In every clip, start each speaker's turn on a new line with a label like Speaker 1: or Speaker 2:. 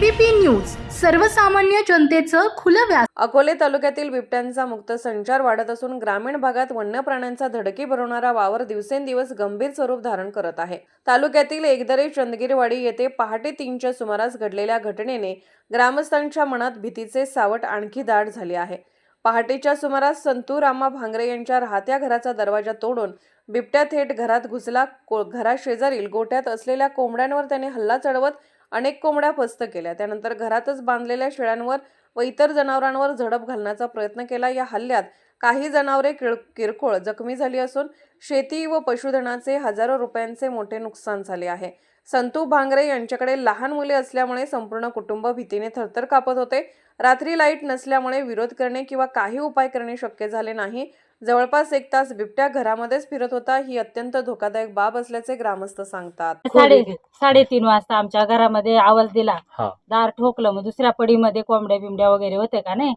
Speaker 1: ABP news सर्वसामान्य जनतेचं खुलं व्यास।
Speaker 2: अकोले तालुक्यातील बिबट्यांचा मुक्त संचार वाढत असून ग्रामीण भागात वन्य प्राण्यांचा धडकी भरवणारा वावर दिवसेंदिवस गंभीर स्वरूप धारण करत आहे। तालुक्यातील एकदरे चंदगीरवाडी येथे पहाटे 3च्या सुमारास घडलेल्या घटनेने ग्रामस्थांच्या मनात भीतीचे सावट आणखी दाट झाले आहे। पहाटेच्या सुमारास संतू रामा भांगरे यांच्या राहत्या घराचा दरवाजा तोडून बिबट्या थेट घरात घुसला। घराशेजारील गोठ्यात असलेल्या कोंबड्यांवर त्याने हल्ला चढवत अनेक कोंबड्या फस्त केल्या। त्यानंतर घरातच बांधलेल्या शेळ्यांवर व इतर जनावरांवर झडप घालण्याचा प्रयत्न केला। या हल्ल्यात काही जनावरे किरकोळ जखमी झाली असून शेती व पशुधनाचे हजारो रुपयांचे मोठे नुकसान झाले आहे। संतू भांगरे यांच्याकडे लहान मुले असल्यामुळे संपूर्ण कुटुंब भीतीने थरथर कापत होते। रात्री लाईट नसल्यामुळे विरोध करणे किंवा काही उपाय करणे शक्य झाले नाही। जवळपास 1 तास बिबट्या घरामध्येच फिरत होता। ही अत्यंत धोकादायक बाब असल्याचे ग्रामस्थ सांगतात।
Speaker 3: 3:30 वाजता आमच्या घरामध्ये आवाज दिला, दार ठोकलं। मग दुसऱ्या पडीमध्ये कोंबड्या बिंबड्या वगैरे होते का नाही,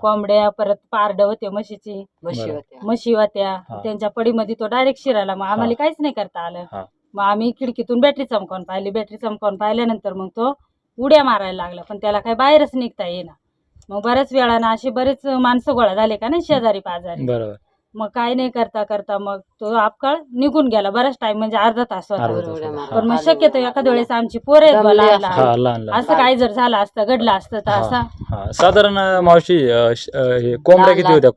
Speaker 3: कोंबड्या परत पारड होते, म्हशी होत्या, त्यांच्या पडीमध्ये तो डायरेक्ट शिरायला। मग आम्हाला काहीच नाही करता आलं। मग आम्ही खिडकीतून बॅटरी चमकावून पाहिली। बॅटरी चमकावून पाहिल्यानंतर मग तो उड्या मारायला लागला, पण त्याला काही बाहेरच निघता येईना। मग बऱ्याच वेळानं असे बरेच माणसं गोळा झाले का नाही शेजारी पाजारी, मग काय नाही करता मग तो अपकाळ निघून गेला। बराच टाइम म्हणजे अर्धा तास होता। पण मग शक्यतो एखाद्या वेळेस आमची पोरं असं काय जर झालं असतं, घडलं असतं तर असं।
Speaker 4: साधारण मावशी कोंबड्या किती होत्या?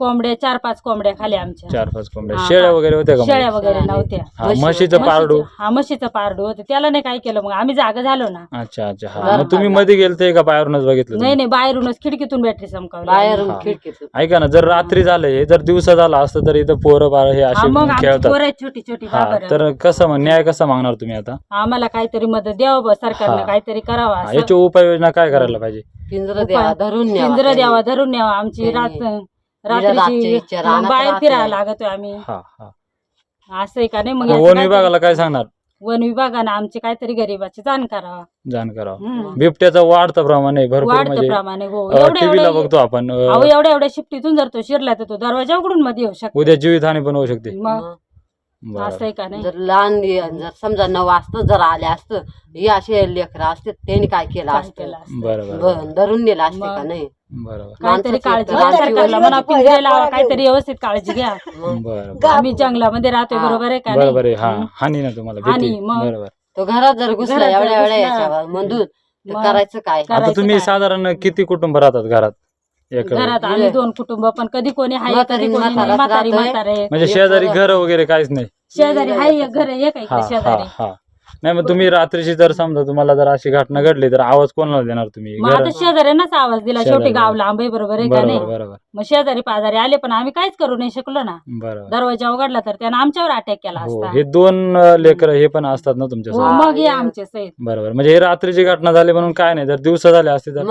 Speaker 3: कोंबड्या 4-5 कोंबड्या खाली आमच्या।
Speaker 4: 4-5 कोंबड्या। शेळ्या वगैरे होत्या का?
Speaker 3: शेळ्या वगैरे नव्हत्या।
Speaker 4: म्हशीचं पारडू?
Speaker 3: म्हशीचं पारडू होतं। त्याला नाही काय केलं, मग आम्ही जागा झालो ना।
Speaker 4: अच्छा मग तुम्ही मध्ये गेलते का बाहेरूनच बघितलं?
Speaker 3: नाही, बाहेरूनच खिडकीतून बॅटरी चमकावली।
Speaker 4: ऐका ना, जर रात्री झालंय, जर दिवसा झाला असतं तर इथं पोरं बाळ हे असे खेळतात,
Speaker 3: छोटी
Speaker 4: तर कसं न्याय कसा मागणार तुम्ही आता?
Speaker 3: आम्हाला काहीतरी मदत द्यावं, सरकारनं काहीतरी करावं।
Speaker 4: याची उपाययोजना काय करायला पाहिजे?
Speaker 3: पिंजरं द्यावा, धरून न्यावा। आमची रात्रीची बाहेर फिरायला लागतोय आम्ही, असं आहे का नाही। मग
Speaker 4: वन विभागाला काय सांगणार?
Speaker 3: वन विभागानं आमची काहीतरी गरिबाची जाण करावा।
Speaker 4: बिबट्याचा वाढतं प्रमाण आहे, भरपूर म्हणजे
Speaker 3: प्रमाणे। हो,
Speaker 4: टीव्हीला बघतो आपण,
Speaker 3: एवढ्या शिफ्टीतून जर तो शिरला तर तो दरवाजा उघडून मध्ये येऊ शकतो।
Speaker 4: उद्या जीवितहानी पण होऊ शकते।
Speaker 3: असं आहे का नाही।
Speaker 5: जर लहान जर समजा 9 वाजता जर आले असतं, हे असे लेकरं असते, त्यांनी काय केलं असतं? धरून नेलं असते का नाही?
Speaker 3: काहीतरी काळजी म्हणा, पिंजरे लावा, काहीतरी व्यवस्थित काळजी घ्या। आम्ही जंगलामध्ये राहतोय, बरोबर आहे का?
Speaker 4: बरोबर आहे। हानी ना तुम्हाला
Speaker 3: हानी। मग
Speaker 5: तो घरात जर घुसला एवढ्या याच्यावर मधून करायचं काय?
Speaker 4: आता तुम्ही साधारण किती कुटुंब राहतात घरात?
Speaker 3: घरात आम्ही 2 कुटुंब, पण कधी कोणी हाय, कधी कोणी म्हातारे।
Speaker 4: म्हणजे शेजारी घर वगैरे काहीच नाही?
Speaker 3: शेजारी हाय, एक घर एक आहे शेजारी।
Speaker 4: नाही, मग तुम्ही रात्रीची जर समजा तुम्हाला जर अशी घटना घडली तर आवाज कोणाला देणार तुम्ही?
Speaker 3: मग आता शेजाऱ्यांनाच आवाज दिला, शेवटी गाव लांब आहे, बरोबर आहे का नाही? मग शेजारी पाजारी आले, पण आम्ही काहीच करू नाही शकलो ना। दरवाजा उघडला तर त्यानं आमच्यावर अटॅक केला असता।
Speaker 4: हे 2 लेकर हे पण असतात ना तुमच्या?
Speaker 3: मग हे आमचेच आहेत।
Speaker 4: बरोबर, म्हणजे हे रात्रीची घटना झाली म्हणून काय नाही, जर दिवसा झाले असते तर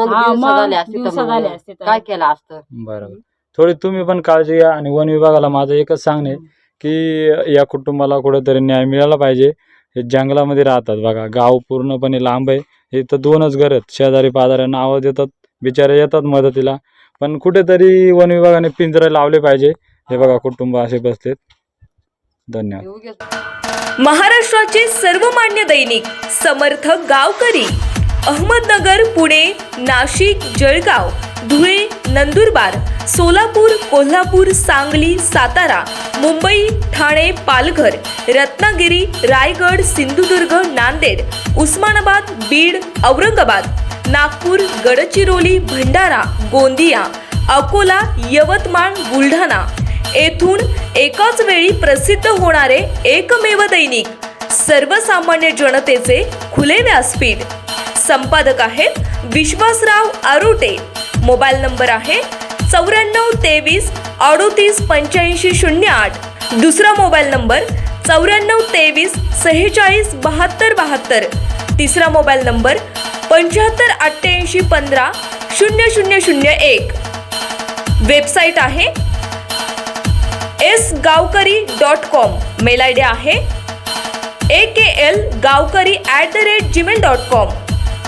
Speaker 5: काय केलं असतं?
Speaker 4: बरोबर, थोडी तुम्ही पण काळजी घ्या। आणि वन विभागाला माझं एकच सांगणे की या कुटुंबाला कुठेतरी न्याय मिळाला पाहिजे। हे जंगलामध्ये राहतात बघा, गाव पूर्णपणे लांब आहे, हे तर 2च घर आहेत। शेजारी पाजाऱ्यांना आवाज देतात, बिचारे येतात मदतीला, पण कुठेतरी वन विभागाने पिंजरे लावले पाहिजे। हे बघा, कुटुंब असे बसलेत। धन्यवाद।
Speaker 6: महाराष्ट्राचे सर्वमान्य दैनिक समर्थ गावकरी, अहमदनगर, पुणे, नाशिक, जळगाव, धुळे, नंदुरबार, सोलापूर, कोल्हापूर, सांगली, सातारा, मुंबई, ठाणे, पालघर, रत्नागिरी, रायगड, सिंधुदुर्ग, नांदेड, उस्मानाबाद, बीड, औरंगाबाद, नागपूर, गडचिरोली, भंडारा, गोंदिया, अकोला, यवतमाळ, बुलढाणा येथून एकाच वेळी प्रसिद्ध होणारे एकमेव दैनिक, सर्वसामान्य जनतेचे खुले व्यासपीठ। संपादक आहेत विश्वासराव आरोटे। मोबाईल नंबर आहे 94 23 38 8508। दुसरा मोबाईल नंबर 94 23 46 72 72। तिसरा मोबाईल नंबर 75 88 15 0001। वेबसाईट आहे sgavkari.com। मेल आयडी आहे akl gavkari@gmail.com।